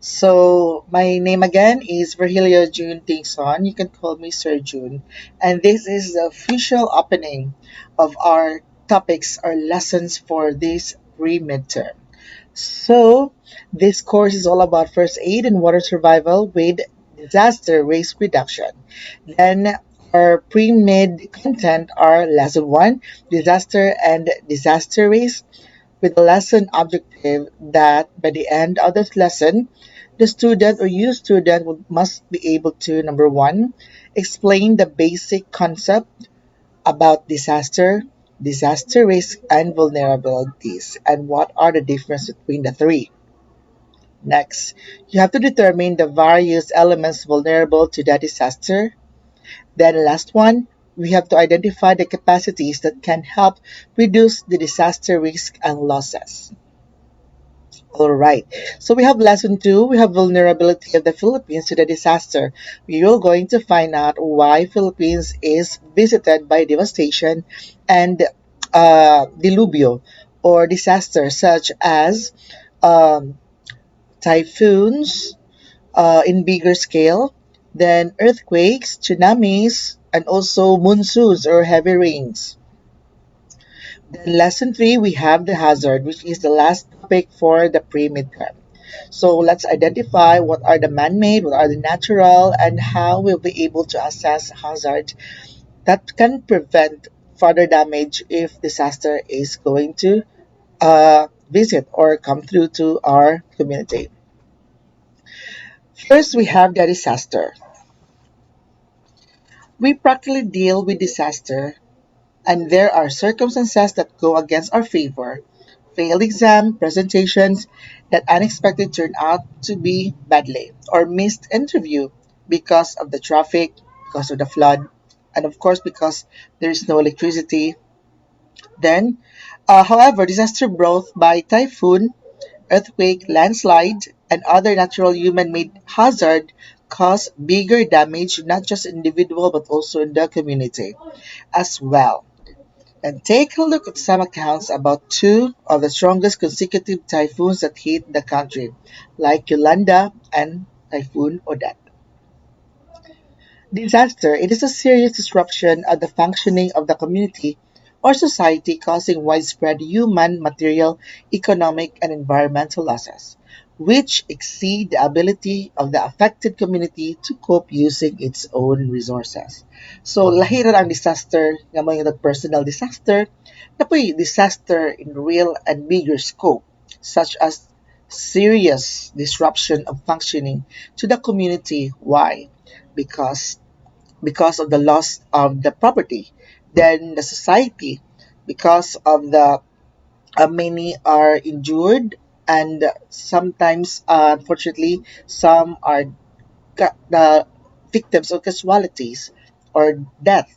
So, my name again is Virgilio June Tingson. You can call me Sir June. And this is the official opening of our topics or lessons for this pre-midterm. So, this course is all about first aid and water survival with disaster risk reduction. Then, our pre-mid content are lesson 1, disaster and disaster risk, with a lesson objective that by the end of this lesson, the student or you student must be able to number 1, explain the basic concept about disaster, disaster risk, and vulnerabilities, and what are the difference between the three. Next, you have to determine the various elements vulnerable to the disaster. Then last one, we have to identify the capacities that can help reduce the disaster risk and losses. All right. So we have lesson 2. We have vulnerability of the Philippines to the disaster. We are going to find out why Philippines is visited by devastation and diluvio or disasters such as um, typhoons in bigger scale, then earthquakes, tsunamis, and also monsoons or heavy rains. Then lesson 3, we have the hazard, which is the last topic for the pre-midterm. So let's identify what are the man-made, what are the natural, and how we'll be able to assess hazard that can prevent further damage if disaster is going to visit or come through to our community. First, we have the disaster. We practically deal with disaster, and there are circumstances that go against our favor, failed exam presentations that unexpected turn out to be badly, or missed interview because of the traffic, because of the flood, and of course because there is no electricity. Then, however, disaster brought by typhoon, earthquake, landslide, and other natural human-made hazard cause bigger damage not just individual but also in the community as well. And take a look at some accounts about two of the strongest consecutive typhoons that hit the country, like Yolanda and Typhoon Odette. Disaster, it is a serious disruption of the functioning of the community or society causing widespread human, material, economic, and environmental losses, which exceed the ability of the affected community to cope using its own resources. So, lahiran ang disaster, nga mga personal disaster, na po'y disaster in real and bigger scope, such as serious disruption of functioning to the community. Why? Because of the loss of the property, then the society because of the many are injured, and sometimes unfortunately some are the victims of casualties or death.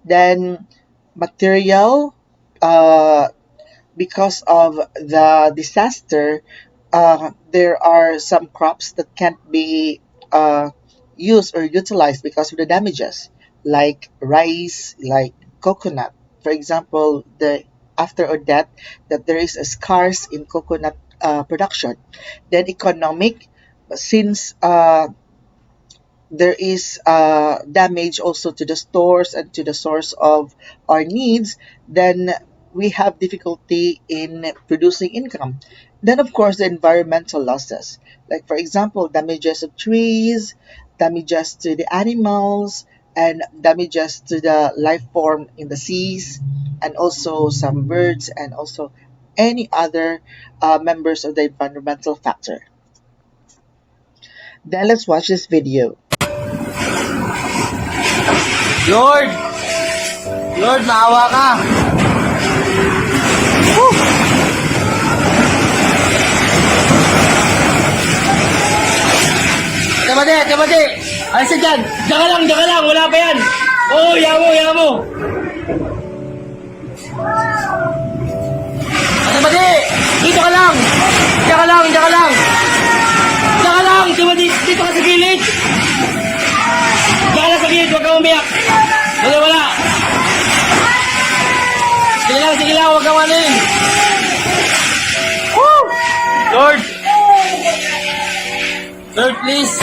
Then material, uh, because of the disaster, there are some crops that can't be used or utilized because of the damages, like rice, like coconut. For example, the after or that there is a scarce in coconut production. Then economic, since there is damage also to the stores and to the source of our needs, then we have difficulty in producing income. Then, of course, the environmental losses, like for example, damages of trees, damages to the animals, and damages to the life form in the seas, and also some birds, and also any other members of the environmental factor. Then let's watch this video. Lord! Lord, maawa ka! Tabati, tabati! Alis ka dyan! Diyan ka lang! Wala pa yan! Oo, yamo, yamo! Tabati! Dito ka lang! Diyan ka lang, diyan ka lang! Diyan ka lang! Tabati, dito ka sa gilid! Diyan ka lang sa gilid, huwag kang umiyak! Wala, wala! Sige lang, huwag kang manin! Woo! Lord! Third, please.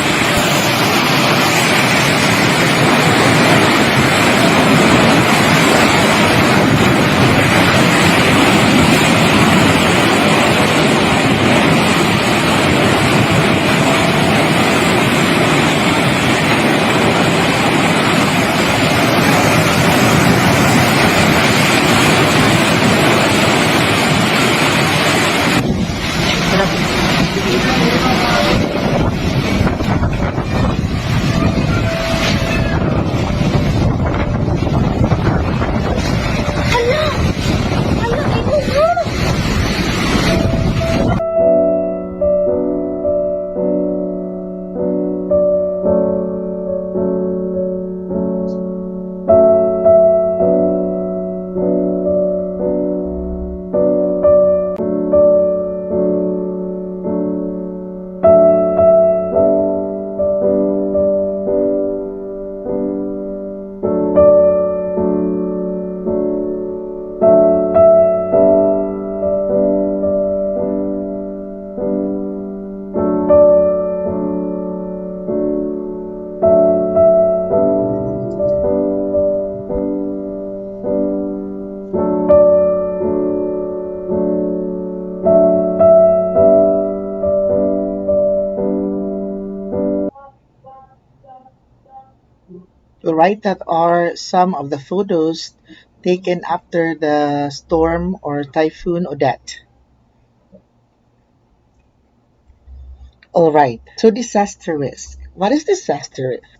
Right, that are some of the photos taken after the storm or typhoon Odette. All right, so disaster risk. What is disaster risk?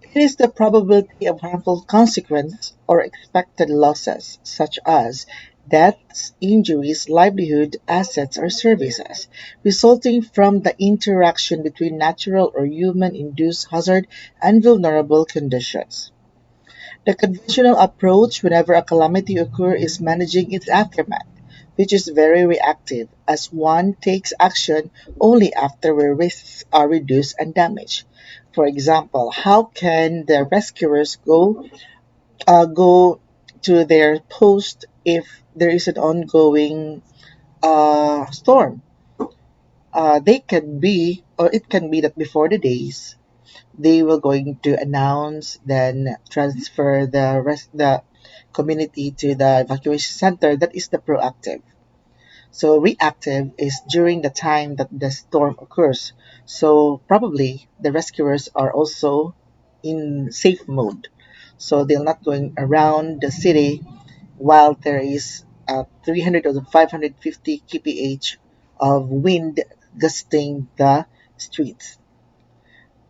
It is the probability of harmful consequences or expected losses, such as deaths, injuries, livelihood, assets, or services, resulting from the interaction between natural or human induced hazard and vulnerable conditions. The conventional approach whenever a calamity occurs is managing its aftermath, which is very reactive, as one takes action only after the risks are reduced and damaged. For example, how can the rescuers go to their post if there is an ongoing storm? They can be, or it can be that before the days they will going to announce, then transfer the community to the evacuation center. That is the proactive. So reactive is during the time that the storm occurs. So probably the rescuers are also in safe mode. So they're not going around the city while there is 300 or 550 kph of wind gusting the streets.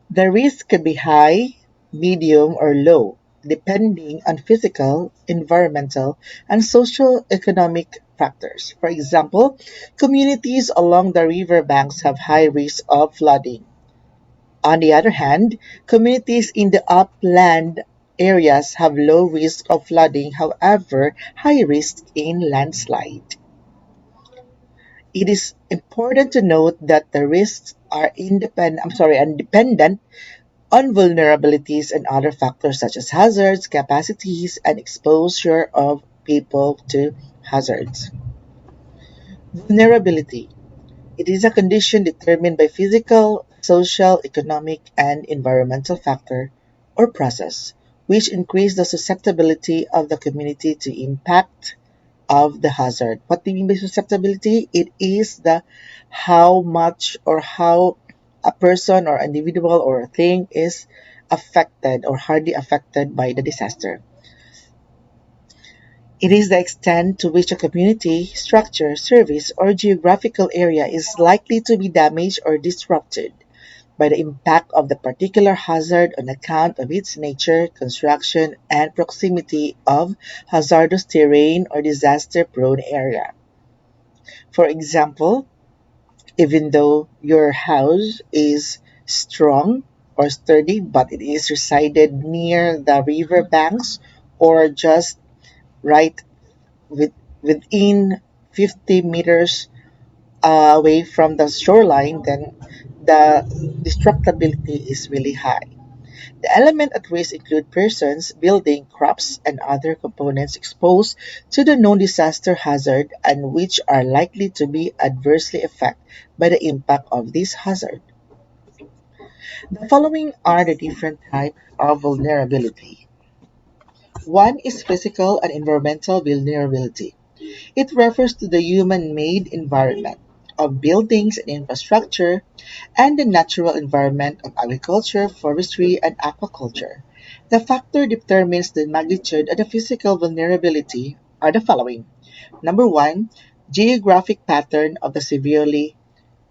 The risk can be high, medium, or low, depending on physical, environmental, and social economic factors. For example, communities along the river banks have high risk of flooding. On the other hand, communities in the upland areas have low risk of flooding, however, high risk in landslide. It is important to note that the risks are independent on vulnerabilities and other factors such as hazards, capacities, and exposure of people to hazards. Vulnerability. It is a condition determined by physical, social, economic, and environmental factor or process, which increase the susceptibility of the community to impact of the hazard. What do you mean by susceptibility? It is the how much or how a person or individual or a thing is affected or hardly affected by the disaster. It is the extent to which a community, structure, service, or geographical area is likely to be damaged or disrupted by the impact of the particular hazard on account of its nature, construction, and proximity of hazardous terrain or disaster-prone area. For example, even though your house is strong or sturdy, but it is resided near the river banks or just right with, within 50 meters away from the shoreline, then the destructibility is really high. The elements at risk include persons, building, crops, and other components exposed to the known disaster hazard and which are likely to be adversely affected by the impact of this hazard. The following are the different types of vulnerability. One is physical and environmental vulnerability. It refers to the human-made environment of buildings and infrastructure and the natural environment of agriculture, forestry, and aquaculture. The factor determines the magnitude of the physical vulnerability are the following. Number one, geographic pattern of the severity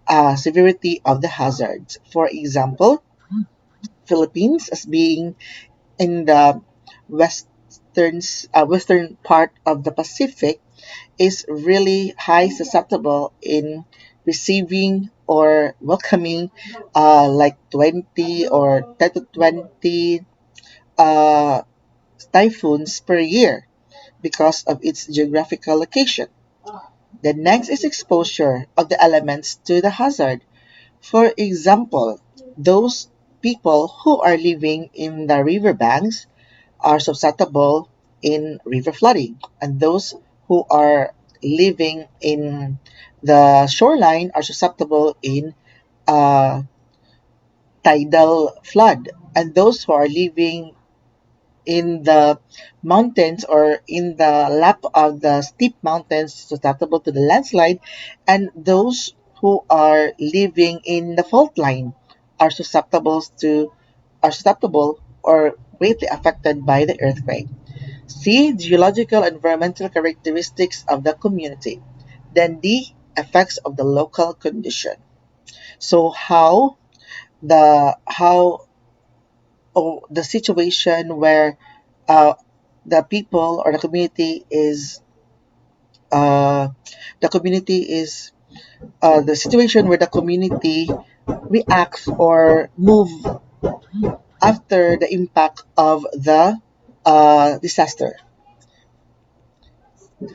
of the hazards. For example, Philippines as being in the western part of the Pacific is really high susceptible in receiving or welcoming like 20 or 10 to 20 uh, typhoons per year because of its geographical location. The next is exposure of the elements to the hazard. For example, those people who are living in the riverbanks are susceptible in river flooding, and those who are living in the shoreline are susceptible in uh, tidal flood, and those who are living in the mountains or in the lap of the steep mountains susceptible to the landslide, and those who are living in the fault line are susceptible or greatly affected by the earthquake. C. Geological and environmental characteristics of the community. Then D. Effects of the local condition. So how the situation where uh, the people or uh, the community is the situation where the community reacts or move after the impact of the disaster.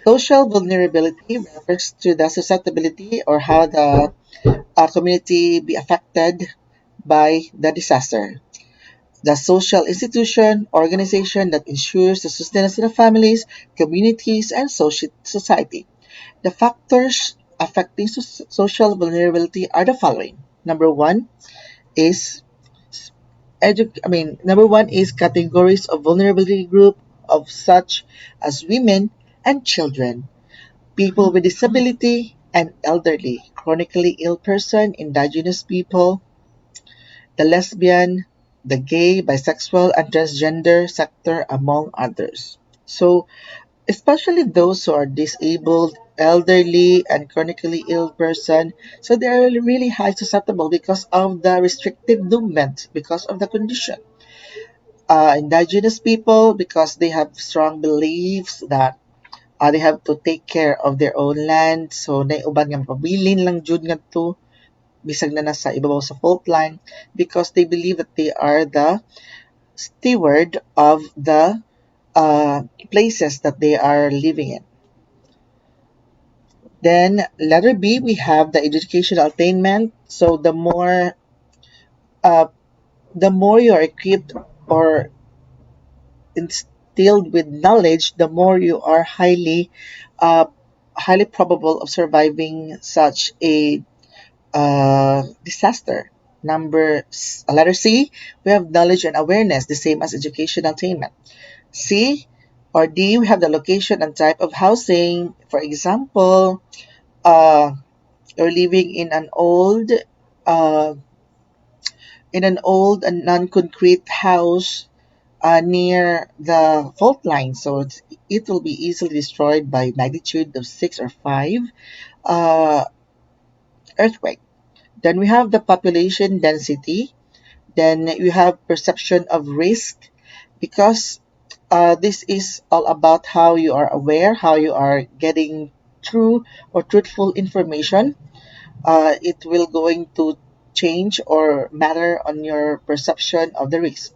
Social vulnerability refers to the susceptibility or how the community be affected by the disaster. The social institution, organization that ensures the sustenance of the families, communities, and society. The factors affecting social vulnerability are the following. Is Number one is categories of vulnerability group of such as women and children, people with disability and elderly, chronically ill person, indigenous people, the lesbian, the gay, bisexual, and transgender sector, among others. So, especially those who are disabled, elderly, and chronically ill person, so they are really high susceptible because of the restrictive movement, because of the condition. Indigenous people, because they have strong beliefs that they have to take care of their own land, so naiuban nga pabilin lang jud ngadto bisag na nasa ibabaw sa fault line because they believe that they are the steward of the places that they are living in. Then letter B, we have the educational attainment. So uh, the more you are equipped or instilled with knowledge, the more you are uh, highly probable of surviving such a disaster. Letter C, we have knowledge and awareness, the same as educational attainment. C or D, we have the location and type of housing. For example, uh, you're living uh, in an old and non-concrete house near the fault line, so it will be easily destroyed by magnitude of 6 or 5 uh, earthquake. Then we have the population density. Then you have perception of risk because this is all about how you are aware, how you are getting true or truthful information. It will going to change or matter on your perception of the risk.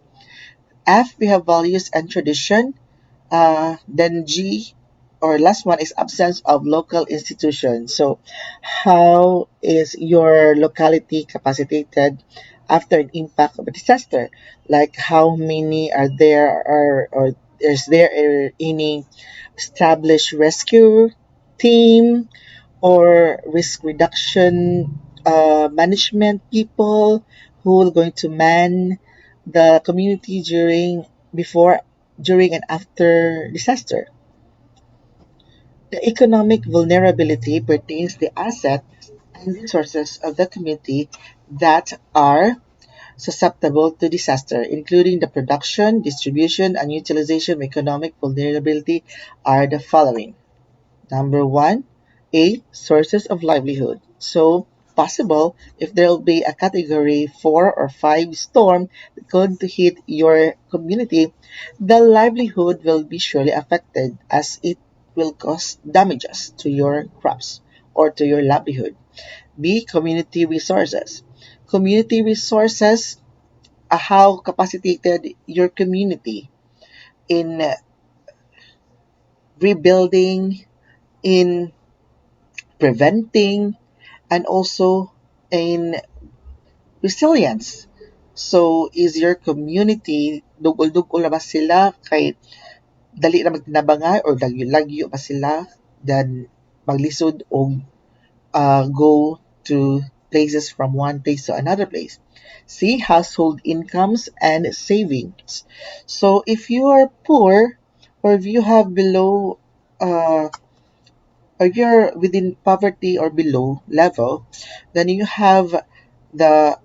F, we have values and tradition. Then G, or last one, is absence of local institutions. So, how is your locality capacitated after an impact of a disaster? Like, how many are there, or is there any established rescue team or risk reduction management people who are going to man the community before, during, and after disaster. The economic vulnerability pertains to the assets and resources of the community that are susceptible to disaster, including the production, distribution, and utilization of economic vulnerability are the following. Number one, A, sources of livelihood. So, possible if there will be a category 4 or 5 storm going to hit your community, the livelihood will be surely affected as it will cause damages to your crops or to your livelihood. B, community resources. Community resources, how capacitated your community in rebuilding, in preventing, and also in resilience. So, is your community, dugol-dugol na ba sila kay dali na magtinabangay or lagyo-lagyo ba sila then maglisod o go to places from one place to another place? See, household incomes and savings. So, if you are poor or if you have below or you're within poverty or below level, then you have the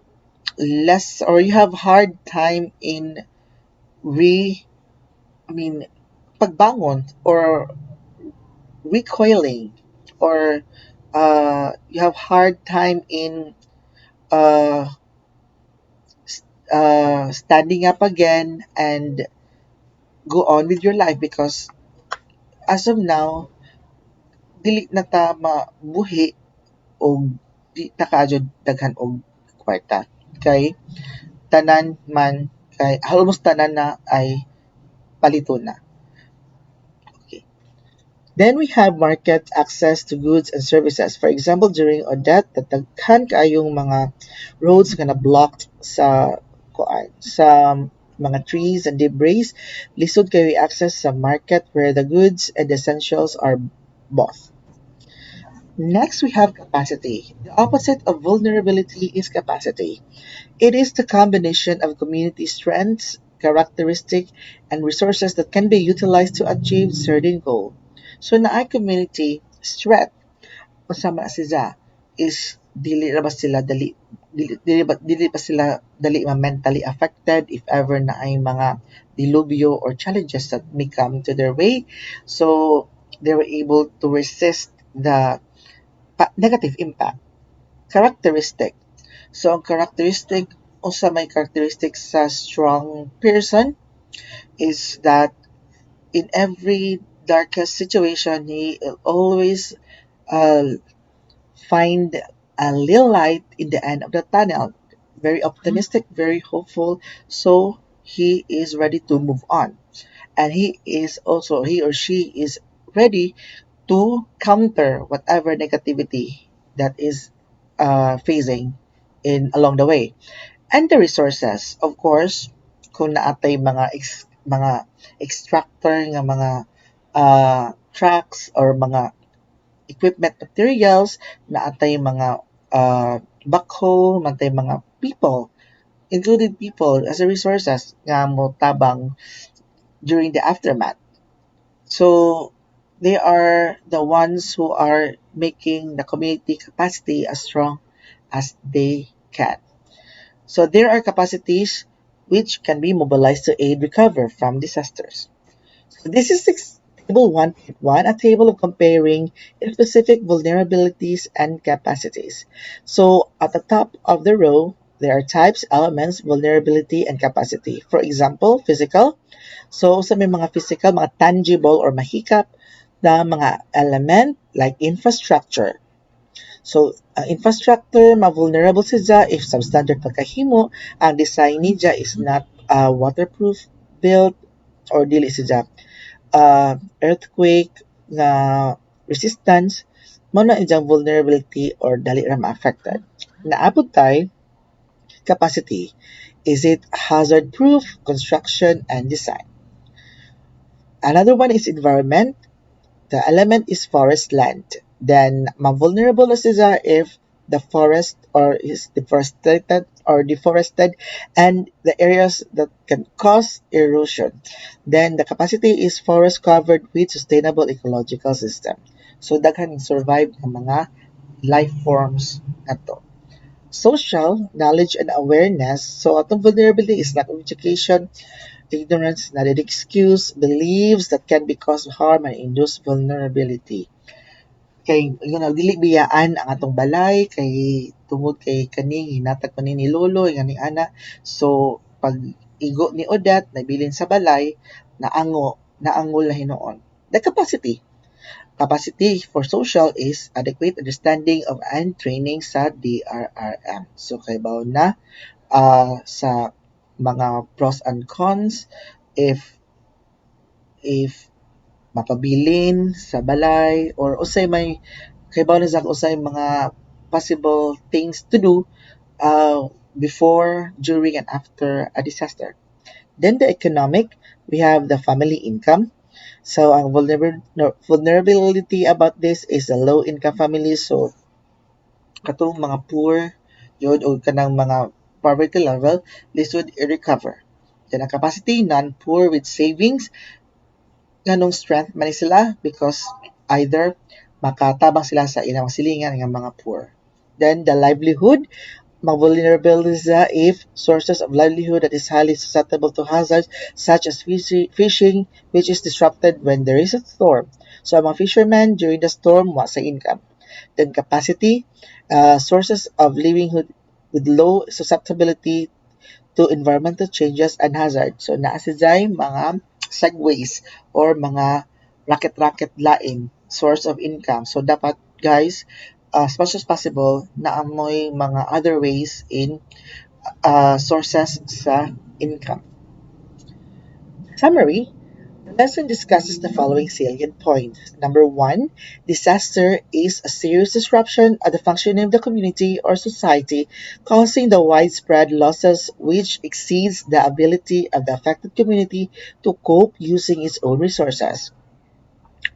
less or you have hard time in re I mean pagbangon or recoiling, or you have hard time in uh, standing up again and go on with your life because as of now dili na ta mabuhi og di ta kaadyo daghan og kwarta kay tanan man kay almost tanan na ay palito na. Okay. Then we have market access to goods and services. For example, during Odette, daghan kaayong mga roads nga na blocked sa mga trees and debris. Lisod kayo access sa market where the goods and essentials are both. Next, we have capacity. The opposite of vulnerability is capacity. It is the combination of community strengths, characteristic, and resources that can be utilized to achieve certain goal. So naay community strength kasama siya is dili ra ba sila dili ba sila dali ma mentally affected if ever na ay mga dilubyo or challenges that may come to their way. So they were able to resist the negative impact. Characteristic. So, ang characteristic o sa may characteristic sa strong person is that in every darkest situation, he will always uh, find a little light in the end of the tunnel. Very optimistic, very hopeful. So, he is ready to move on. And he or she is ready to counter whatever negativity that is facing in along the way. And the resources, of course, kung naatay mga extractor nga mga trucks or mga equipment materials, naatay mga backhoe, naatay mga people, included people as a resources nga mo tabang during the aftermath. So they are the ones who are making the community capacity as strong as they can. So there are capacities which can be mobilized to aid recover from disasters. So this is table 1.1, a table of comparing specific vulnerabilities and capacities. So at the top of the row, there are types, elements, vulnerability, and capacity. For example, physical. So sa may mga physical, mga tangible or mahikap na mga element like infrastructure. So, ang infrastructure, ma-vulnerable siya if substandard pagkahimo, ang design niya is not waterproof built or dili siya earthquake na resistance, mo na iyang vulnerability or dali ra ma-affected. Naabot tayo, capacity. Is it hazard proof, construction, and design? Another one is environment. The element is forest land. Then, ma-vulnerable na siya if the forest or is deforested, and the areas that can cause erosion. Then the capacity is forest covered with sustainable ecological system. So daghan survive ng mga life forms ato. Social knowledge and awareness. So atong vulnerability is lack of education, ignorance, not an excuse, beliefs that can be cause harm and induce vulnerability. Kay dili biyaan ang atong balay kay tungod kay kaning hinatag pa ni lolo ngani ana. So pag igo ni Odat nabilin sa balay naangol na hinoon. The capacity for social is adequate understanding of and training sa DRRM. So kay bawo na sa mga pros and cons if mapabilin sa balay or usay may kay bawo na sa usay mga possible things to do before, during, and after a disaster. Then the economic, we have the family income. So ang vulnerability about this is a low income family. So katong mga poor yun o kanang mga poverty level, this would recover. Then ang capacity, non-poor with savings, nganong strength man ni sila because either makatabang sila sa ilang silingan ng mga poor. Then the livelihood, vulnerable siya if sources of livelihood that is highly susceptible to hazards such as fishing which is disrupted when there is a storm. So ang mga fishermen during the storm wa sa income. Then capacity, sources of livelihood with low susceptibility to environmental changes and hazards. So naa siya mga segways or mga racket-racket lain source of income. So dapat guys, as much as possible, naamoy mga other ways in sources sa income. Summary, the lesson discusses the following salient points. Number one, disaster is a serious disruption of the functioning of the community or society, causing the widespread losses which exceeds the ability of the affected community to cope using its own resources.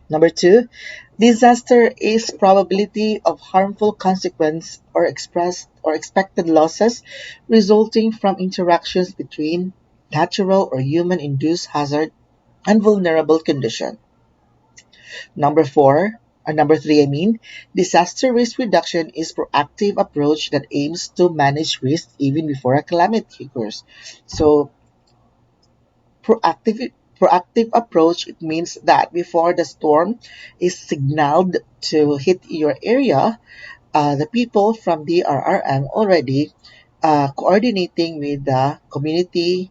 Number two, disaster is probability of harmful consequence or expressed or expected losses resulting from interactions between natural or human-induced hazard and vulnerable condition. Number three, disaster risk reduction is proactive approach that aims to manage risk even before a calamity occurs. So proactive proactive approach, it means that before the storm is signaled to hit your area, the people from DRRM already coordinating with the community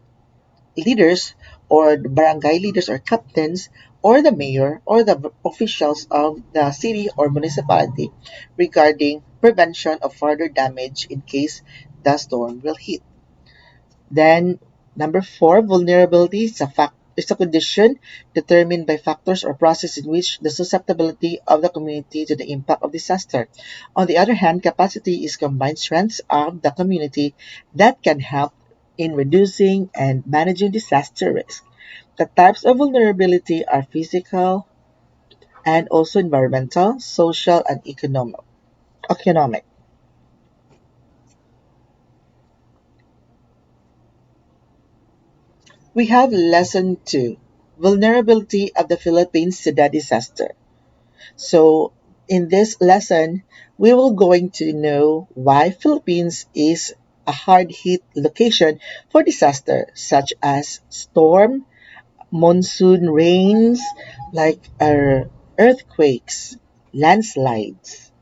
leaders or the barangay leaders or captains or the mayor or the officials of the city or municipality regarding prevention of further damage in case the storm will hit. Then number four, vulnerability is a condition determined by factors or process in which the susceptibility of the community to the impact of disaster. On the other hand, capacity is combined strengths of the community that can help in reducing and managing disaster risk. The types of vulnerability are physical and also environmental, social, and economic. We have lesson two, vulnerability of the Philippines to the disaster. So in this lesson, we will going to know why Philippines is a hard hit location for disaster such as storm, monsoon rains, like earthquakes, landslides,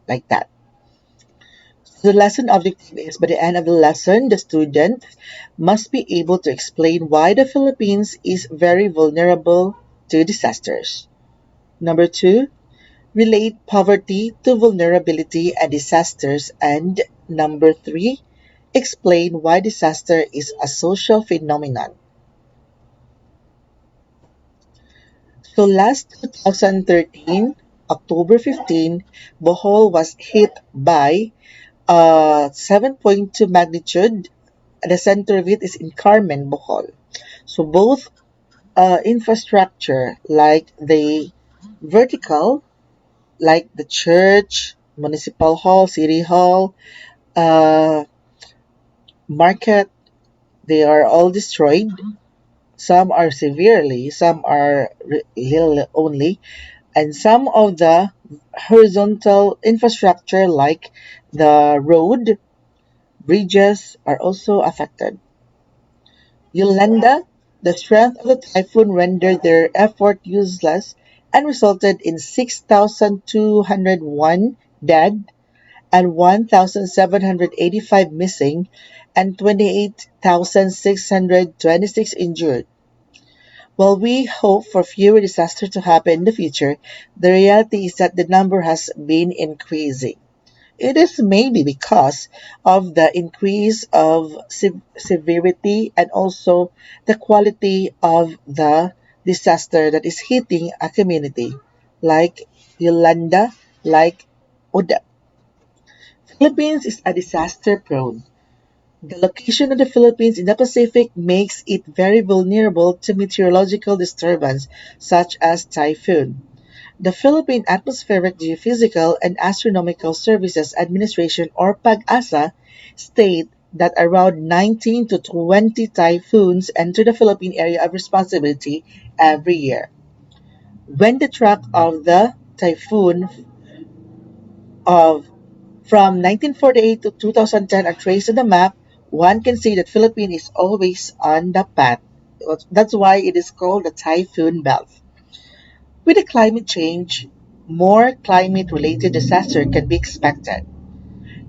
like that. The lesson objective is by the end of the lesson, the student must be able to explain why the Philippines is very vulnerable to disasters. Number two, relate poverty to vulnerability and disasters. And number three, explain why disaster is a social phenomenon. So last 2013, October 15, Bohol was hit by 7.2 magnitude. The center of it is in Carmen, Bohol. So both infrastructure like the vertical, like the church, municipal hall, city hall, uh, market, they are all destroyed. Some are severely, some are little only, and some of the horizontal infrastructure like the road, bridges are also affected. Yolanda, the strength of the typhoon rendered their effort useless and resulted in 6,201 dead and 1,785 missing and 28,626 injured. While we hope for fewer disasters to happen in the future, the reality is that the number has been increasing. It is maybe because of the increase of severity and also the quality of the disaster that is hitting a community, like Yolanda, like Oda. Philippines is a disaster prone. The location of the Philippines in the Pacific makes it very vulnerable to meteorological disturbance such as typhoon. The Philippine Atmospheric Geophysical and Astronomical Services Administration or PAGASA state that around 19 to 20 typhoons enter the Philippine area of responsibility every year. When the track of the typhoon of from 1948 to 2010 are traced on the map, one can see that Philippines is always on the path. That's why it is called the typhoon belt. With the climate change, more climate-related disaster can be expected.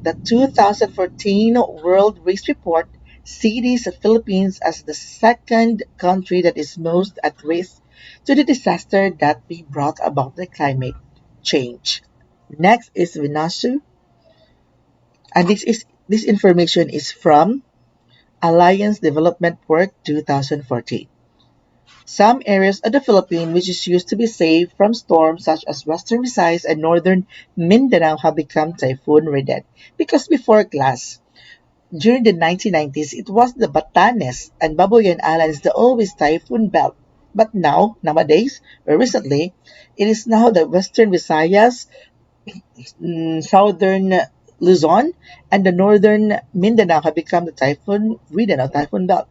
The 2014 World Risk Report sees the Philippines as the second country that is most at risk to the disaster that be brought about by climate change. Next is Vinasu, and this information is from Alliance Development Work 2014. Some areas of the Philippines which is used to be safe from storms such as Western Visayas and Northern Mindanao have become typhoon-ridden. Because before glass, during the 1990s, it was the Batanes and Babuyan Islands that always typhoon belt. But now, nowadays, or recently, it is now the Western Visayas, Southern Luzon, and the Northern Mindanao have become the typhoon-ridden or typhoon belt.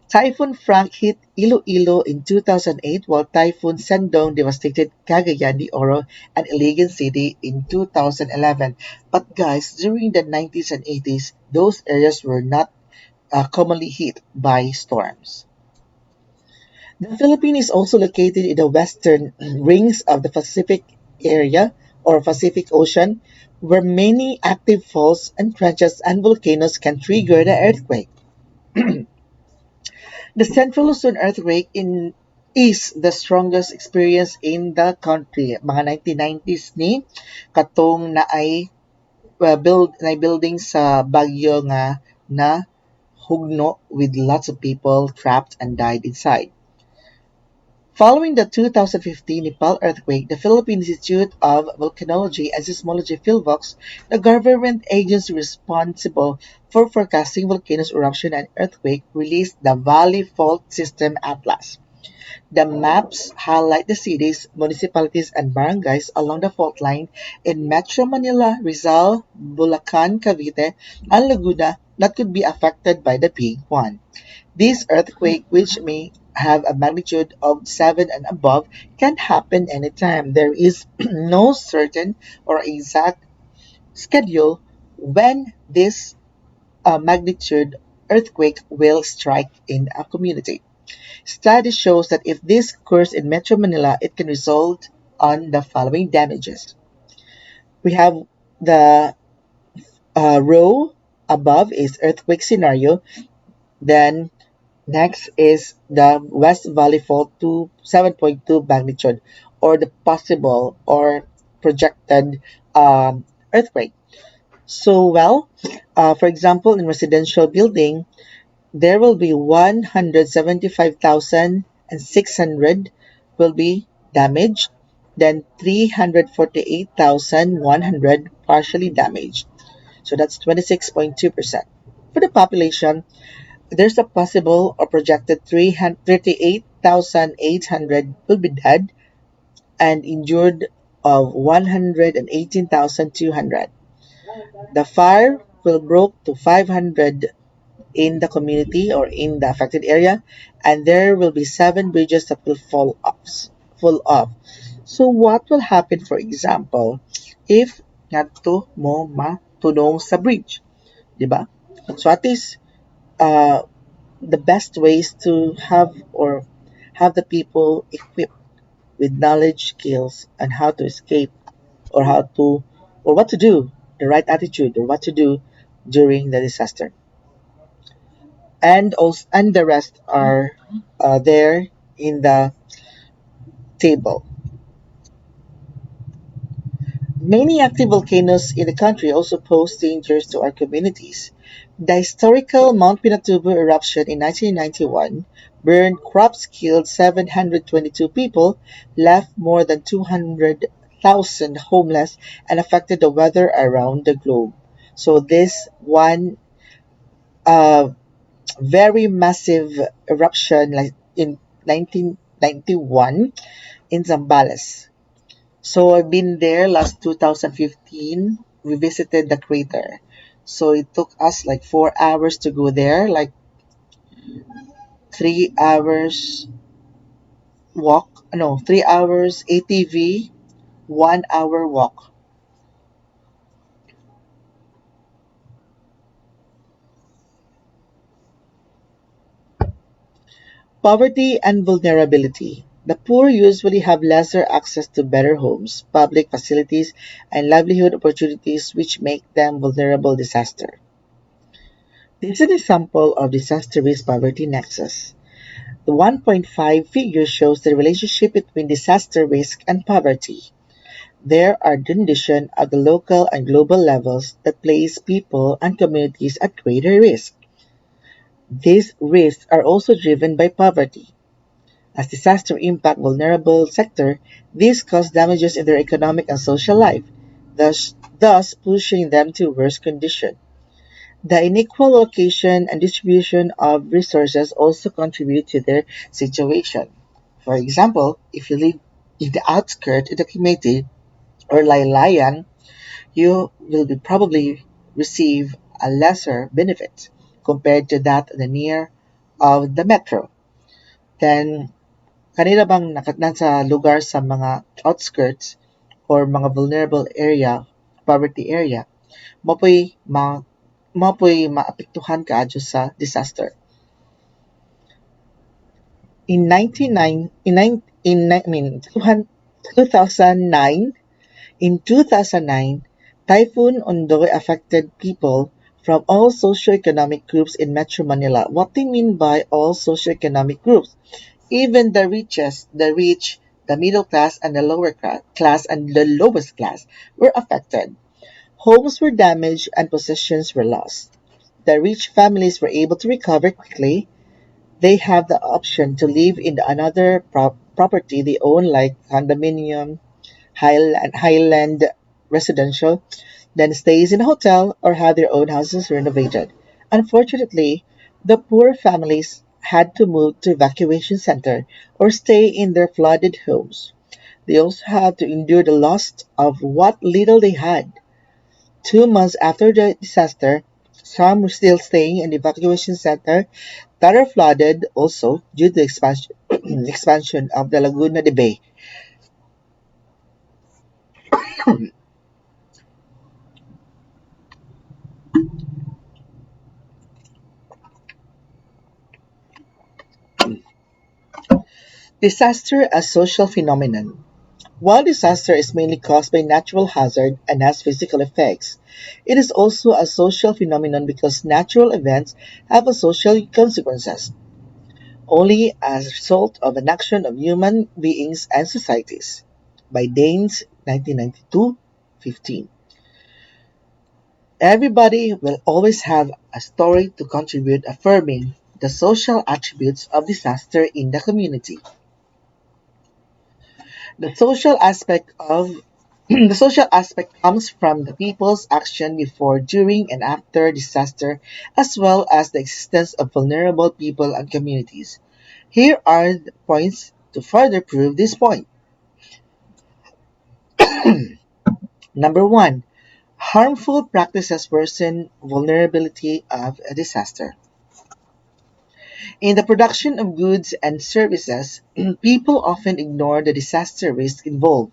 Typhoon Frank hit Iloilo in 2008 while Typhoon Sendong devastated Cagayan de Oro and Iligan City in 2011. But guys, during the 90s and 80s, those areas were not commonly hit by storms. The Philippines is also located in the western rings of the Pacific area or Pacific Ocean, where many active faults and trenches and volcanoes can trigger the earthquake. The Central Luzon earthquake is the strongest experience in the country. Mga 1990s ni katong building sa Baguio nga na hugno with lots of people trapped and died inside. Following the 2015 Nepal earthquake, the Philippine Institute of Volcanology and Seismology (PhilVox), the government agency responsible for forecasting volcanoes eruption and earthquake, released the Valley Fault System Atlas. The maps highlight the cities, municipalities, and barangays along the fault line in Metro Manila, Rizal, Bulacan, Cavite, and Laguna that could be affected by the big one. This earthquake, which may have a magnitude of 7 and above, can happen anytime. There is no certain or exact schedule when this magnitude earthquake will strike in a community. Study shows that if this occurs in Metro Manila, it can result on the following damages. We have the row above is earthquake scenario. Then next is the West Valley Fault to 7.2 magnitude or the possible or projected earthquake. So, for example, in residential building, there will be 175,600 will be damaged, then 348,100 partially damaged. So that's 26.2%. For the population, there's a possible or projected 338,800 will be dead and injured of 118,200. The fire will broke to 500 in the community or in the affected area, and there will be seven bridges that will fall off. So what will happen, for example, if ngadto mo matunog sa bridge, di ba? So at least the best ways to have the people equipped with knowledge, skills, and how to escape or how to or what to do, the right attitude or what to do during the disaster. And the rest are there in the table. Many active volcanoes in the country also pose dangers to our communities. The historical Mount Pinatubo eruption in 1991 burned crops, killed 722 people, left more than 200,000 homeless, and affected the weather around the globe. So this one uh, very massive eruption like in 1991 in Zambales. So I've been there last 2015. We visited the crater. So it took us like 4 hours to go there, like 3 hours walk. No, 3 hours ATV, 1 hour walk. Poverty and vulnerability. The poor usually have lesser access to better homes, public facilities, and livelihood opportunities, which make them vulnerable to disaster. This is an example of disaster risk poverty nexus. The 1.5 figure shows the relationship between disaster risk and poverty. There are conditions at the local and global levels that place people and communities at greater risk. These risks are also driven by poverty. As disaster impact vulnerable sector, these cause damages in their economic and social life, thus pushing them to worse condition. The unequal location and distribution of resources also contribute to their situation. For example, if you live in the outskirts of the community or laylayan, you will be probably receive a lesser benefit compared to that the near of the metro. Then, kanila bang nasa lugar sa mga outskirts or mga vulnerable area, poverty area, mapoy maapektuhan kaadyo sa disaster. In 99 in, nine, in ni- I mean 2009 In 2009, Typhoon Ondoy affected people from all socioeconomic groups in Metro Manila. What they mean by all socioeconomic groups? Even the richest, the rich, the middle class, and the lower class and the lowest class were affected. Homes were damaged and possessions were lost. The rich families were able to recover quickly. They have the option to live in another property they own, like condominium, Highland residential, then stays in a hotel or have their own houses renovated. Unfortunately, the poor families had to move to evacuation center or stay in their flooded homes. They also had to endure the loss of what little they had. 2 months after the disaster, some were still staying in the evacuation center that are flooded also due to the expansion of the Laguna de Bay. Disaster as social phenomenon. While disaster is mainly caused by natural hazard and has physical effects, it is also a social phenomenon because natural events have a social consequences, only as a result of an action of human beings and societies. By Daines, 1992-15. Everybody will always have a story to contribute affirming the social attributes of disaster in the community. The social aspect of the social aspect comes from the people's action before, during, and after disaster, as well as the existence of vulnerable people and communities. Here are the points to further prove this point. Number one, harmful practices worsen vulnerability of a disaster. In the production of goods and services, people often ignore the disaster risk involved.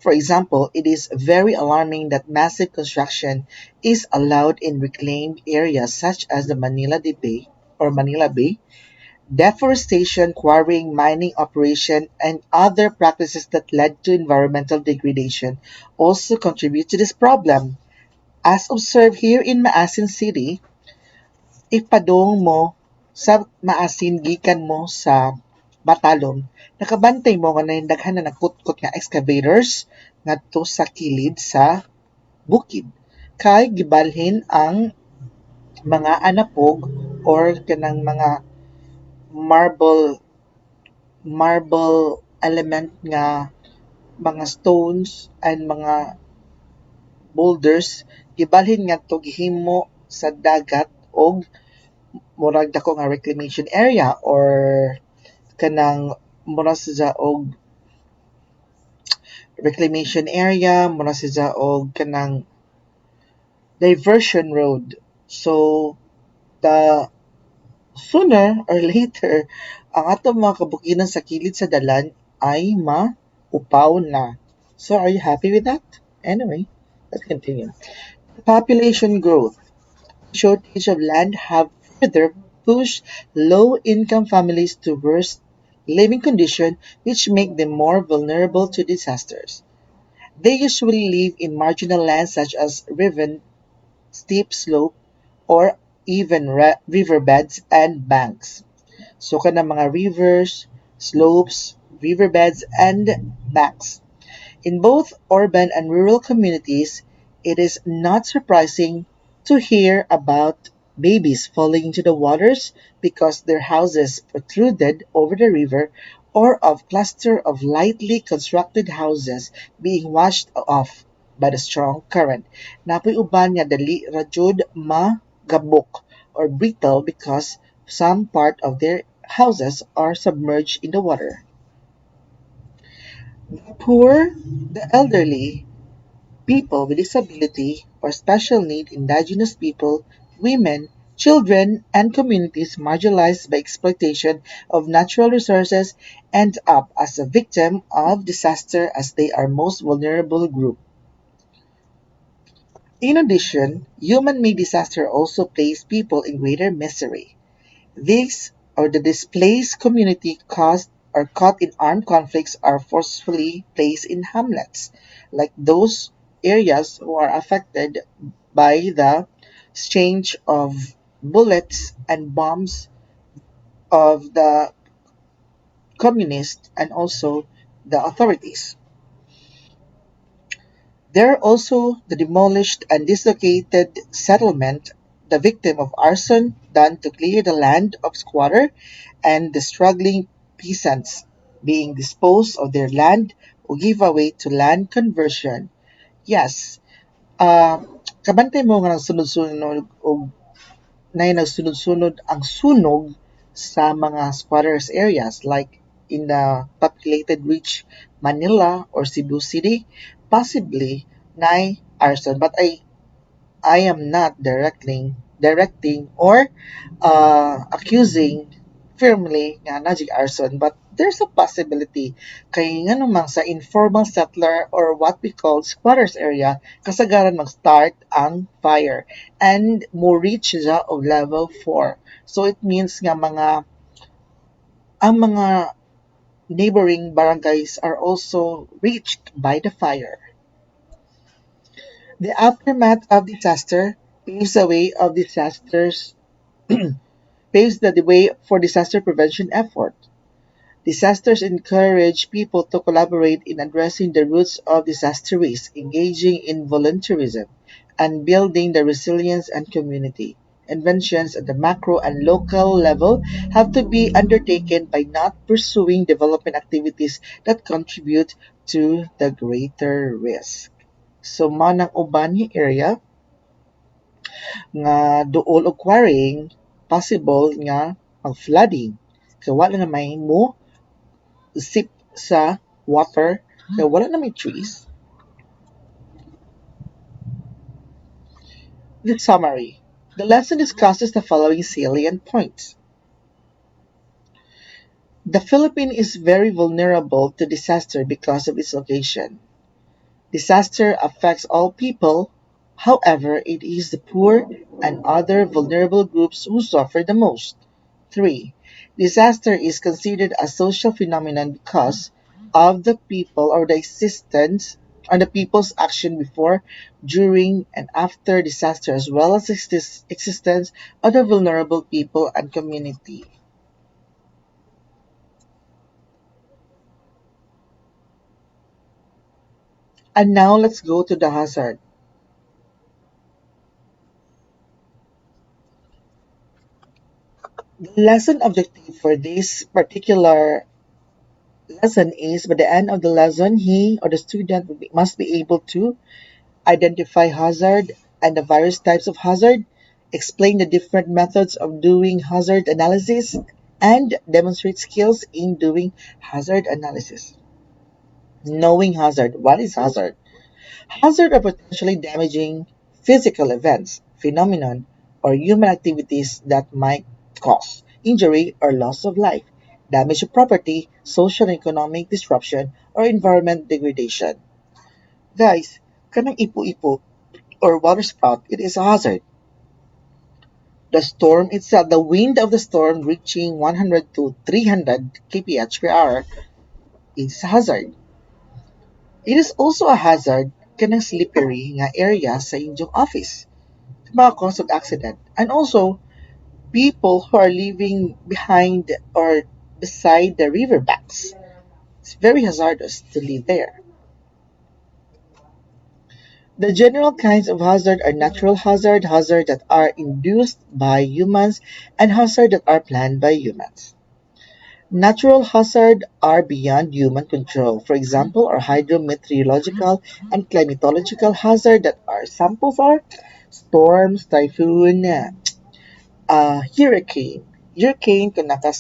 For example, it is very alarming that massive construction is allowed in reclaimed areas such as the Manila Bay. Deforestation, quarrying, mining operation, and other practices that led to environmental degradation also contribute to this problem. As observed here in Maasin City, ipadong mo sa Maasin gikan mo sa Batalom, nakabantay mo nga daghan na nakutkot nga excavators ngadto sa kilid sa bukid. Kay gibalhin ang mga anapog or kanang mga marble marble element nga mga stones and mga boulders gibalhin ngadto gihimo sa dagat og murag dako nga reclamation area or kanang mura sa og reclamation area, mura sa og kanang diversion road. So the sooner or later ang atong mga kabukinan sa kilid sa dalan ay maupaw na. So are you happy with that? Anyway, let's continue. Population growth. Shortage of land have further pushed low-income families to worse living conditions which make them more vulnerable to disasters. They usually live in marginal lands such as riven, steep slope, or even riverbeds and banks. So kana mga rivers, slopes, riverbeds, and banks. In both urban and rural communities, it is not surprising to hear about babies falling into the waters because their houses protruded over the river or of cluster of lightly constructed houses being washed off by the strong current. Napoy uban nga dali ra jud magabok or brittle because some part of their houses are submerged in the water. Poor, the elderly, people with disability or special need, indigenous people, women, children, and communities marginalized by exploitation of natural resources end up as a victim of disaster as they are most vulnerable group. In addition, human-made disaster also place people in greater misery. These or the displaced community caused or caught in armed conflicts are forcefully placed in hamlets, like those areas who are affected by the exchange of bullets and bombs of the communists and also the authorities. There are also the demolished and dislocated settlement, the victim of arson done to clear the land of squatter, and the struggling peasants being disposed of their land or give away to land conversion. Yes, kabantay mo nga sunod-sunod o na nagsunod-sunod ang sunog sa mga squatters areas like in the populated rich Manila or Cebu City, possibly na arson. But I am not directing or accusing firmly nga najig arson, but there's a possibility kay nga namang sa informal settler or what we call squatters area kasagaran mag-start ang fire and mo reach siya of level 4. So it means nga ang mga neighboring barangays are also reached by the fire. The aftermath of disaster paves the way of disasters paves the way for disaster prevention effort. Disasters encourage people to collaborate in addressing the roots of disaster risk, engaging in volunteerism, and building the resilience and community. Inventions at the macro and local level have to be undertaken by not pursuing development activities that contribute to the greater risk. So manang uban nga area nga duol og quarrying possible nga mag-flooding. Kaya wala na may mo sip sa water kaya wala na may trees. The summary. The lesson discusses the following salient points. The Philippines is very vulnerable to disaster because of its location. Disaster affects all people, however, it is the poor and other vulnerable groups who suffer the most. 3. Disaster is considered a social phenomenon because of the people or the existence or the people's action before, during, and after disaster, as well as existence of the vulnerable people and community. And now let's go to the hazard. The lesson objective for this particular lesson is by the end of the lesson, he or the student must be able to identify hazard and the various types of hazard, explain the different methods of doing hazard analysis, and demonstrate skills in doing hazard analysis. Knowing hazard. What is hazard? Hazard are potentially damaging physical events, phenomenon, or human activities that might cause injury or loss of life, damage of property, social and economic disruption, or environment degradation. Guys, kanang ipo-ipo or water spout, it is a hazard. The storm itself, the wind of the storm reaching 100 to 300 kph per hour is a hazard. It is also a hazard kanang slippery nga area sa inyong office, cause of accident. And also, people who are living behind or beside the riverbanks. It's very hazardous to live there. The general kinds of hazard are natural hazard, hazard that are induced by humans, and hazard that are planned by humans. Natural hazard are beyond human control. For example, are hydrometeorological and climatological hazard that are samples are storms, typhoon, hurricane kung naka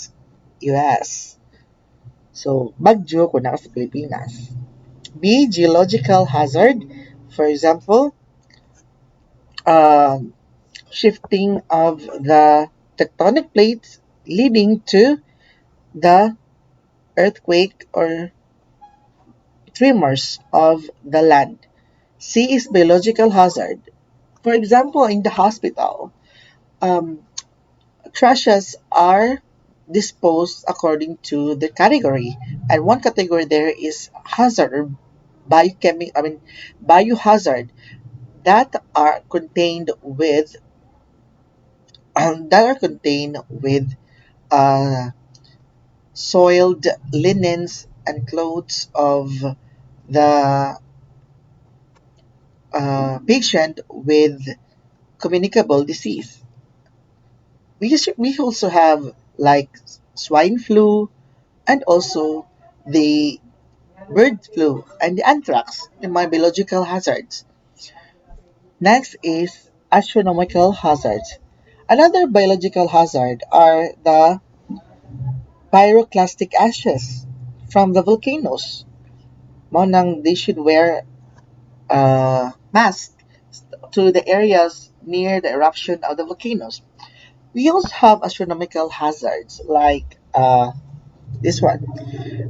US. So, bagyo kung naka sa Pilipinas. B. Geological hazard. For example, um, shifting of the tectonic plates leading to the earthquake or tremors of the land. C is biological hazard. For example, in the hospital, um, trashes are disposed according to the category, and one category there is hazard or biohazard that are contained with that are contained with uh, soiled linens and clothes of the patient with communicable disease. We also have like swine flu and also the bird flu and the anthrax, the my biological hazards. Next is astronomical hazards. Another biological hazard are the pyroclastic ashes from the volcanoes. Monang they should wear masks to the areas near the eruption of the volcanoes. We also have astronomical hazards like this one.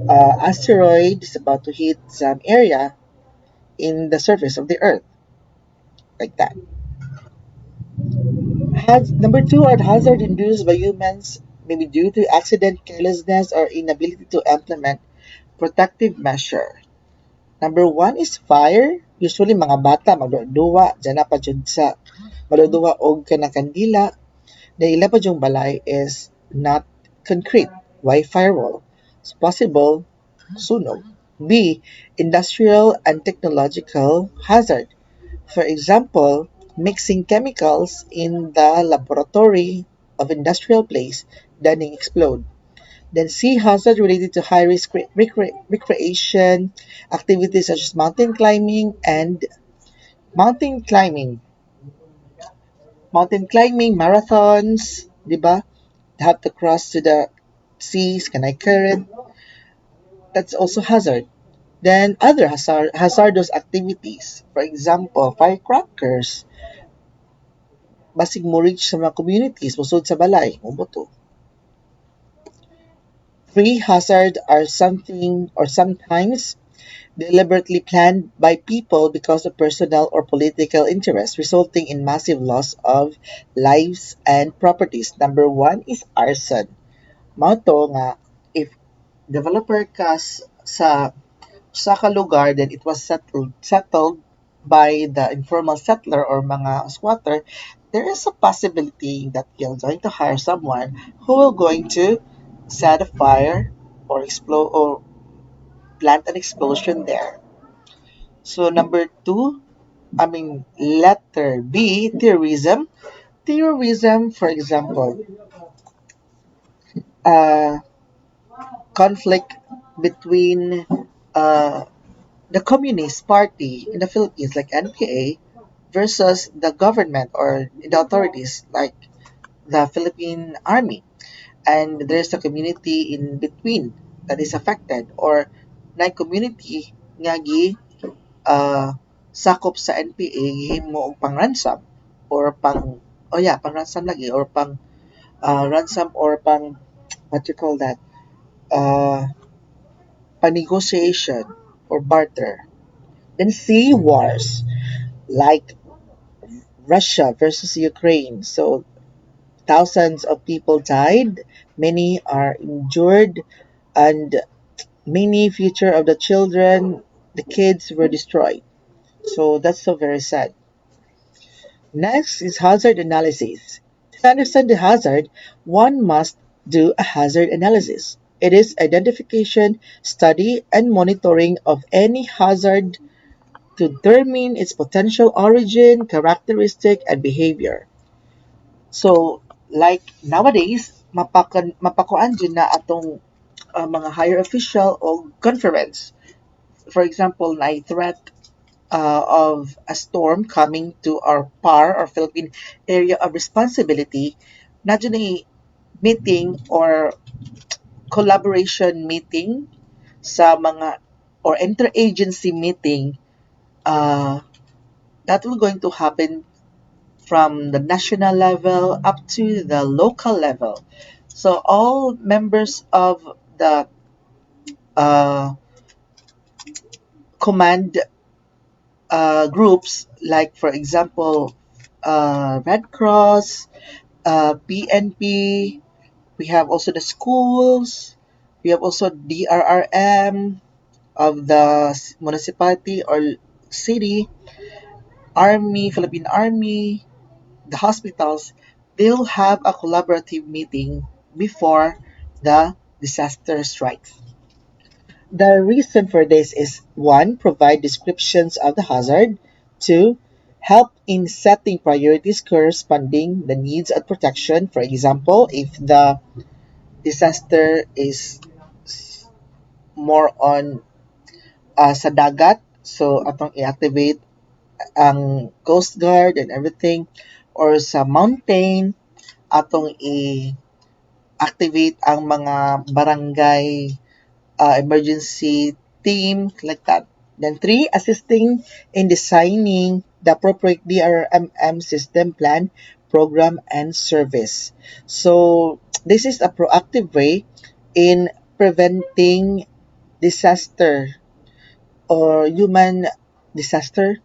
Asteroid is about to hit some area in the surface of the Earth, like that. Number two are hazard induced by humans, maybe due to accident, carelessness, or inability to implement protective measure. Number one is fire. Usually mga bata magduwa dyan na pa jud sa magduwa og kanang kandila. The ila pa yung balay is not concrete. Why firewall? It's possible sunog. B. Industrial and technological hazard. For example, mixing chemicals in the laboratory of industrial place, then explode. Then C, hazard related to high risk recreation activities such as mountain climbing and mountain climbing. Mountain climbing, marathons, di ba? Have to cross to the seas, can I current? That's also hazard. Then other hazardous activities, for example, firecrackers, basig mo reach sa mga communities musod sa balay mubuto. Pre-hazard are something or sometimes deliberately planned by people because of personal or political interest, resulting in massive loss of lives and properties. Number one is arson. Mao to nga if developer ka sa ka lugar, then it was settled by the informal settler or mga squatter, there is a possibility that you're going to hire someone who will going to set a fire or explode or plant an explosion there. So number two, letter B, terrorism. Terrorism, for example, uh, conflict between uh, the Communist Party in the Philippines, like NPA, versus the government or the authorities, like the Philippine Army. And there's a community in between that is affected, or na community nga uh, sakop sa NPA gihimo og pang ransom or pang pang ransom lagi or pang ransom or pang what you call that pang negotiation or barter. Then see wars like Russia versus Ukraine. So thousands of people died, many are injured, and many future of the children, the kids were destroyed. So that's so very sad. Next is hazard analysis. To understand the hazard, one must do a hazard analysis. It is identification, study, and monitoring of any hazard to determine its potential origin, characteristic, and behavior. So, like nowadays, mapakuan dyan na atong mga higher official o conference. For example, na threat of a storm coming to our PAR or Philippine Area of Responsibility, na dyan ay meeting or collaboration meeting sa mga or interagency meeting that will going to happen from the national level up to the local level. So all members of the uh, command groups, like for example, Red Cross, PNP, we have also the schools, we have also DRRM of the municipality or city, Army, Philippine Army, the hospitals, they'll have a collaborative meeting before the disaster strikes. The reason for this is one, provide descriptions of the hazard, two, help in setting priorities corresponding the needs of protection. For example, if the disaster is more on sa dagat, so atong i-activate ang Coast Guard and everything, or sa mountain, atong i-activate ang mga barangay emergency team, like that. Then three, assisting in designing the appropriate DRMM system plan, program, and service. So this is a proactive way in preventing disaster or human disaster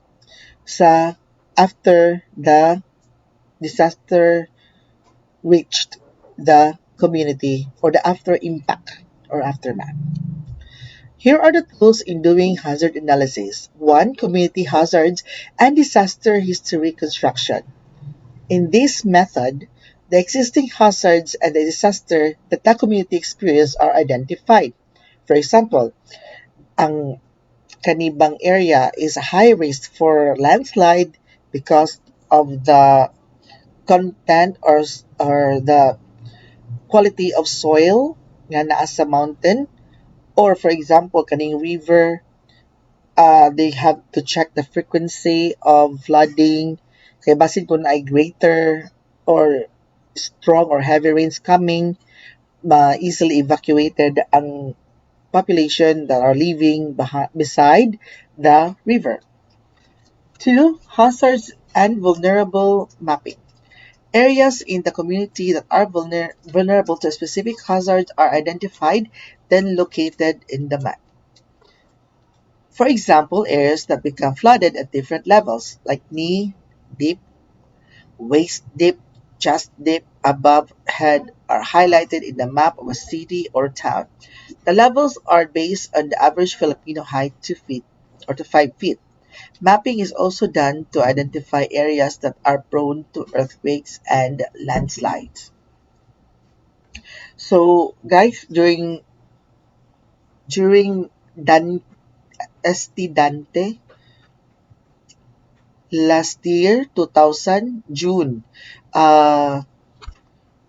sa after the disaster reached the community or the after impact or aftermath. Here are the tools in doing hazard analysis. One, community hazards and disaster history construction. In this method, the existing hazards and the disaster that the community experienced are identified. For example, ang kanibang area is a high risk for landslide because of the content or the quality of soil nga naa sa mountain, or for example kaning river, they have to check the frequency of flooding kay basin kung ay greater or strong or heavy rains coming, easily evacuated ang population that are living beside the river. Two, hazards and vulnerable mapping. Areas in the community that are vulnerable to specific hazards are identified, then located in the map. For example, areas that become flooded at different levels, like knee deep, waist deep, chest deep, above head, are highlighted in the map of a city or town. The levels are based on the average Filipino height 2 feet or to 5 feet. Mapping is also done to identify areas that are prone to earthquakes and landslides. So, guys, during Dan ST Dante last year, 2000, June, uh,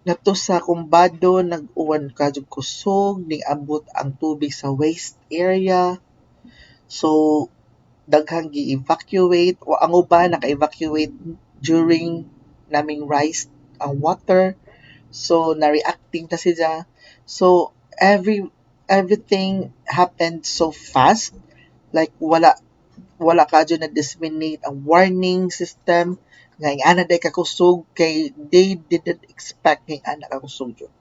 nato sa kumbado nag-uwan kadyo kusog, ning-abot ang tubig sa waist area. So, daghang gi-evacuate o ang uban naka-evacuate during naming rise ang water. So, na-reacting na sila. So, everything happened so fast. Like, wala ka dyan na-disseminate ang warning system nga yung ana day kakusog kay they didn't expect nga ana kakusog yun.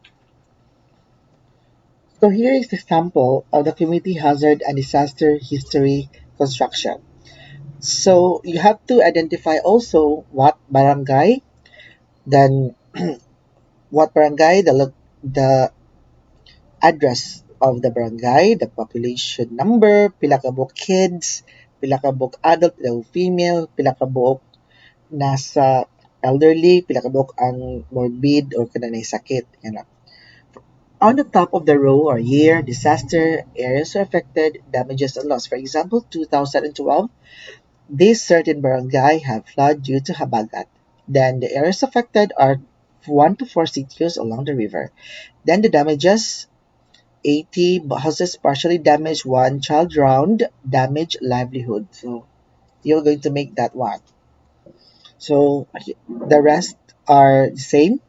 So here is the sample of the community hazard and disaster history construction. So you have to identify also what barangay, then what barangay, the address of the barangay, the population number, pila ka buok kids, pila ka buok adult, pila ka buok female, pila ka buok nasa elderly, pila ka buok ang morbid or kanang sakit. Yan. On the top of the row are year, disaster, areas affected, damages and loss. For example, 2012, this certain barangay have flood due to habagat. Then the areas affected are 1 to 4 sitios along the river. Then the damages, 80 houses partially damaged, 1 child drowned, damaged livelihood. So you're going to make that one. So the rest are the same.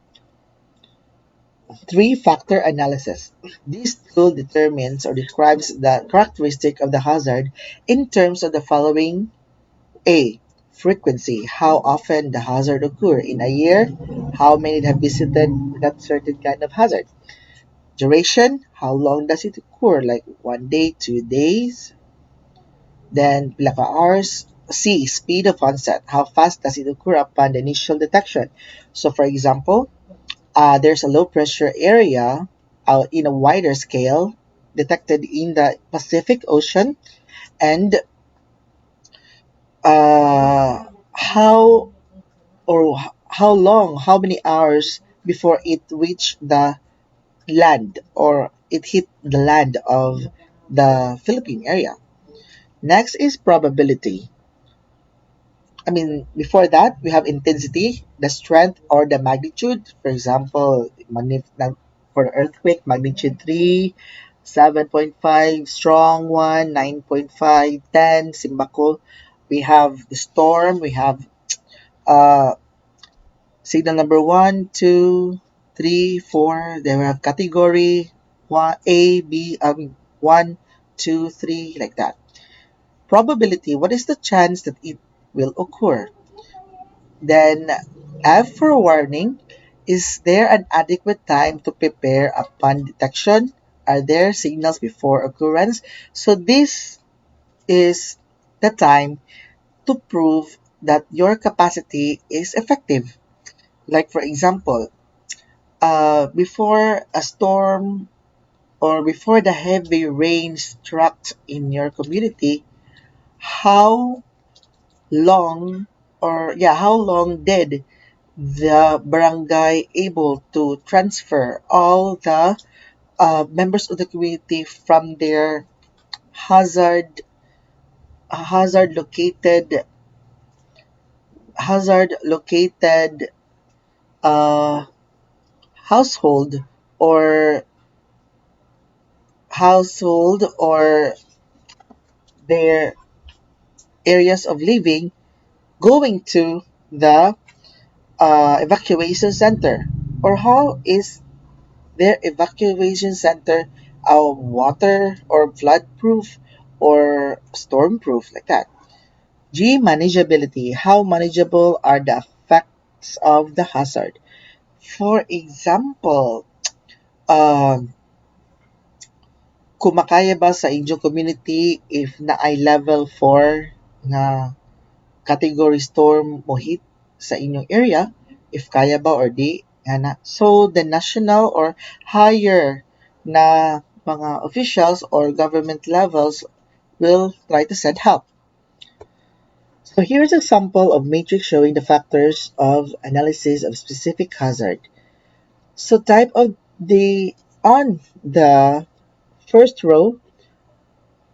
Three-factor analysis. This tool determines or describes the characteristic of the hazard in terms of the following. A. Frequency. How often the hazard occur in a year? How many have visited that certain kind of hazard? Duration. How long does it occur? Like 1 day, 2 days? Then pila ka hours? C. Speed of onset. How fast does it occur upon the initial detection? So for example, there's a low pressure area in a wider scale detected in the Pacific Ocean, and how or how long, how many hours before it reached the land or it hit the land of the Philippine area. Next is probability. I mean, before that, we have intensity, the strength or the magnitude. For example, for the earthquake, magnitude 3, 7.5, strong 1, 9.5, 10, Simbako. We have the storm, we have uh, signal number 1, 2, 3, 4. Then we have category 1, A, B, 1, 2, 3, like that. Probability, what is the chance that it will occur? Then, F for warning, is there an adequate time to prepare upon detection? Are there signals before occurrence? So this is the time to prove that your capacity is effective. Like for example, before a storm or before the heavy rain struck in your community, how long how long did the barangay able to transfer all the members of the community from their hazard hazard located hazard located uh, household or their areas of living going to the evacuation center, or how is their evacuation center water or flood proof or storm proof, like that. G. Manageability. How manageable are the effect? effects of the hazard. For example, um, kumakaya ba sa inyong community if na ay level 4 nga category storm mo hit sa inyong area, if kaya ba or di, ana. So the national or higher na mga officials or government levels will try to send help. So here's an example of matrix showing the factors of analysis of specific hazard. So type of the on the first row,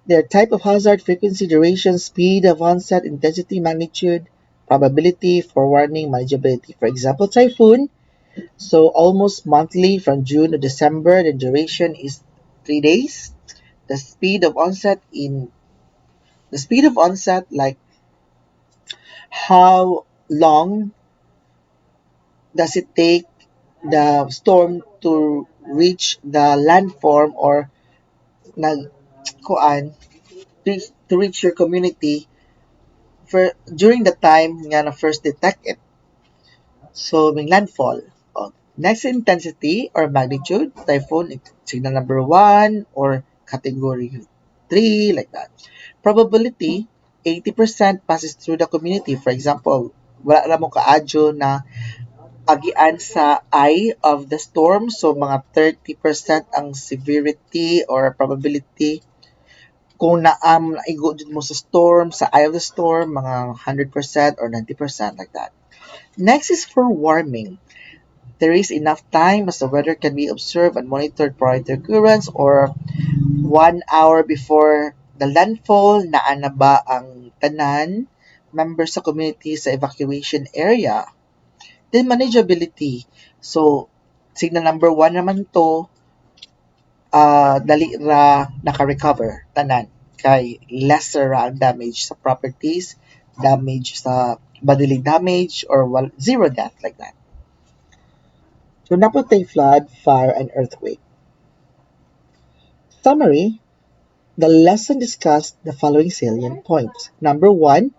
their type of hazard, frequency, duration, speed of onset, intensity, magnitude, probability, forewarning, manageability. For example, typhoon. So almost monthly from June to December. The duration is 3 days. The speed of onset like how long does it take the storm to reach the landform or nag kuan to reach your community for during the time nga na first detect it. So may landfall. Oh, next intensity or magnitude, typhoon signal number 1 or category 3 like that. Probability 80% passes through the community. For example, wala ra mo kaadyo na agian sa eye of the storm. So, mga 30% ang severity or probability. Kung naigo dyan mo sa storm, sa eye of the storm, mga 100% or 90% like that. Next is for warming. There is enough time as the weather can be observed and monitored prior to occurrence or 1 hour before the landfall, naana ba ang tanan members sa community sa evacuation area. Then manageability. So, signal number 1 naman to, dali ra naka-recover tanan kay lesser ra ang damage sa properties, damage sa bodily damage or zero death like that. So naputay flood, fire, and earthquake. Summary, the lesson discussed the following salient points. Number 1,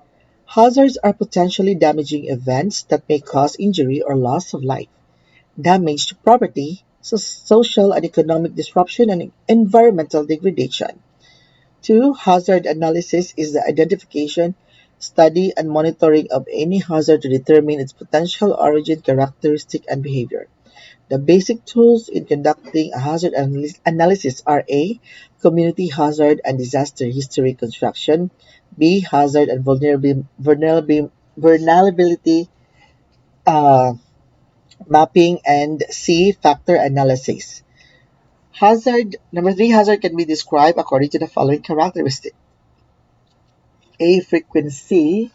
hazards are potentially damaging events that may cause injury or loss of life, damage to property, social and economic disruption, and environmental degradation. 2, hazard analysis is the identification, study, and monitoring of any hazard to determine its potential origin, characteristic, and behavior. The basic tools in conducting a hazard analysis are A. Community hazard and disaster history construction, B. Hazard and vulnerability uh, mapping, and C. Factor analysis. Number 3, hazard can be described according to the following characteristics. A. Frequency,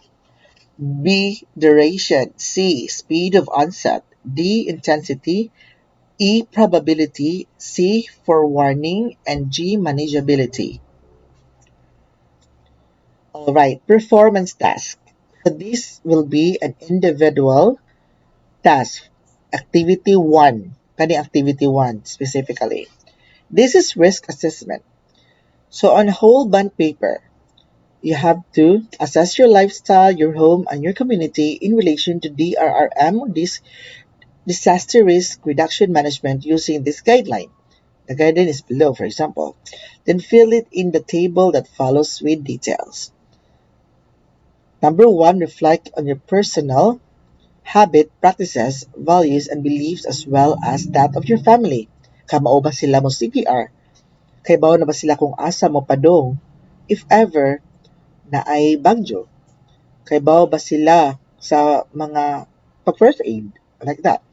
B. Duration, C. Speed of onset, D. Intensity, E. Probability, C. Forewarning, and G. Manageability. Alright, performance task. So this will be an individual task. Activity 1. Kani activity 1 specifically. This is risk assessment. So on whole bond paper, you have to assess your lifestyle, your home, and your community in relation to DRRM, this disaster risk reduction management using this guideline. The guideline is below, for example. Then fill it in the table that follows with details. Number 1, reflect on your personal habit, practices, values, and beliefs as well as that of your family. Kamao ba sila mo CPR? Kay bao na ba sila kung asa mo padong? If ever, na ay bagyo. Kay bao ba sila sa mga pag-first aid? Like that.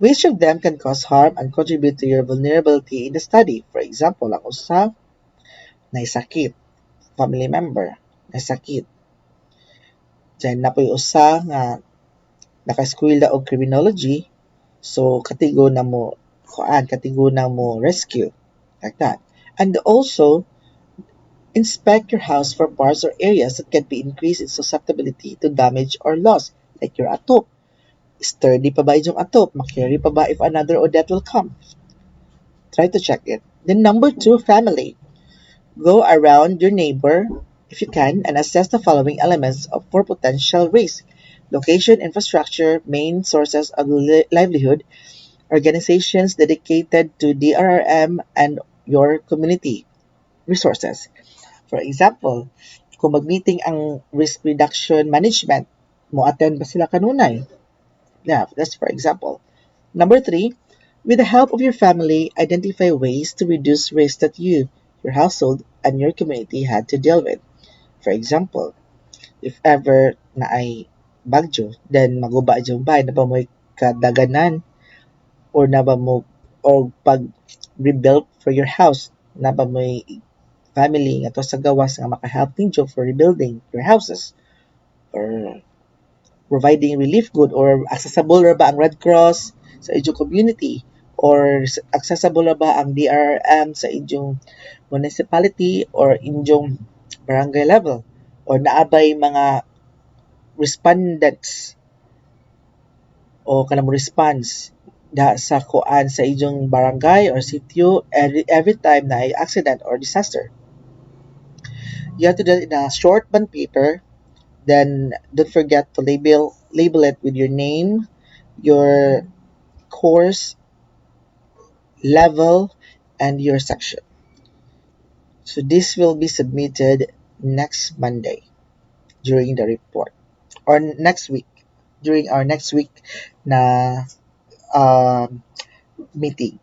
Which of them can cause harm and contribute to your vulnerability in the study? For example, ang usa naisakit, family member, naisakit. Diyan na po yung usa nga naka-eskwela og criminology, so katigo na mo rescue, like that. And also, inspect your house for parts or areas that can be increased in susceptibility to damage or loss, like your atop. Sturdy pa ba yung atop? Makarry pa ba if another Odette will come? Try to check it. Then number 2, family. Go around your neighbor, if you can, and assess the following elements for potential risk. Location, infrastructure, main sources of livelihood, organizations dedicated to DRRM, and your community resources. For example, kung mag-meeting ang risk reduction management, mo attend ba sila kanunay? Yeah, that's for example. Number three, with the help of your family, identify ways to reduce risk that you, your household, and your community had to deal with. For example, if ever na ay bagyo, then maguba yung bahay, na ba mo kadaganan, or na ba mo, or pag rebuild for your house, na ba mo family nga to sa gawas nga makahelp ninyo for rebuilding your houses, or providing relief good, or accessible ra ba ang Red Cross sa inyong community, or accessible ra ba ang DRRM sa inyong municipality or inyong barangay level, or naabay mga respondents o kanang response sa kuan sa inyong barangay or sitio every time na ay accident or disaster. You have to do it in a short bond paper. Then don't forget to label it with your name, your course level, and your section. So this will be submitted next Monday during the report, or next week during our next week na um, meeting.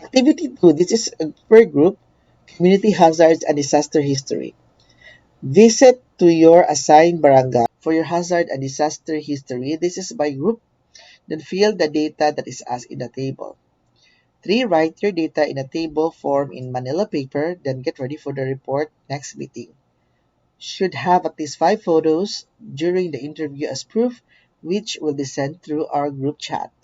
Activity 2, this is per group, community hazards and disaster history. Visit to your assigned barangay for your hazard and disaster history. This is by group. Then fill the data that is asked in the table. 3. Write your data in a table form in Manila paper, then get ready for the report next meeting. Should have at least 5 photos during the interview as proof, which will be sent through our group chat.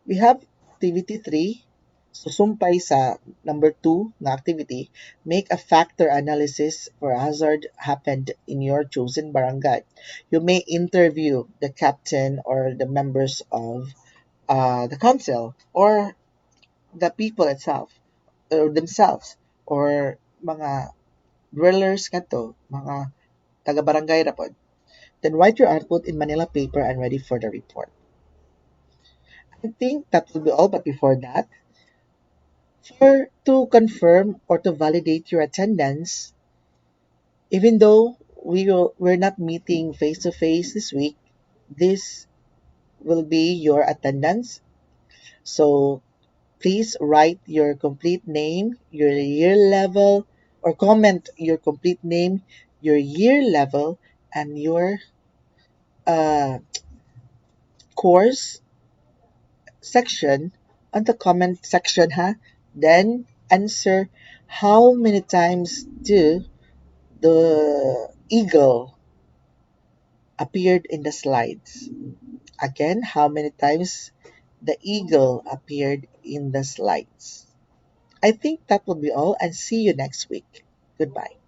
We have activity 3. Susumpay sa number 2 na activity, make a factor analysis for a hazard happened in your chosen barangay. You may interview the captain or the members of the council, or the people itself, or themselves, or mga dwellers kato, mga taga-barangay ra pod. Then write your output in Manila paper and ready for the report. I think that will be all, but before that, for to confirm or to validate your attendance, even though we're not meeting face to face this week, this will be your attendance. So please write your complete name, your year level, or comment your complete name, your year level, and your uh, course section on the comment section, ha? Then answer how many times do the eagle appeared in the slides. Again, how many times the eagle appeared in the slides. I think that will be all, and see you next week. Goodbye.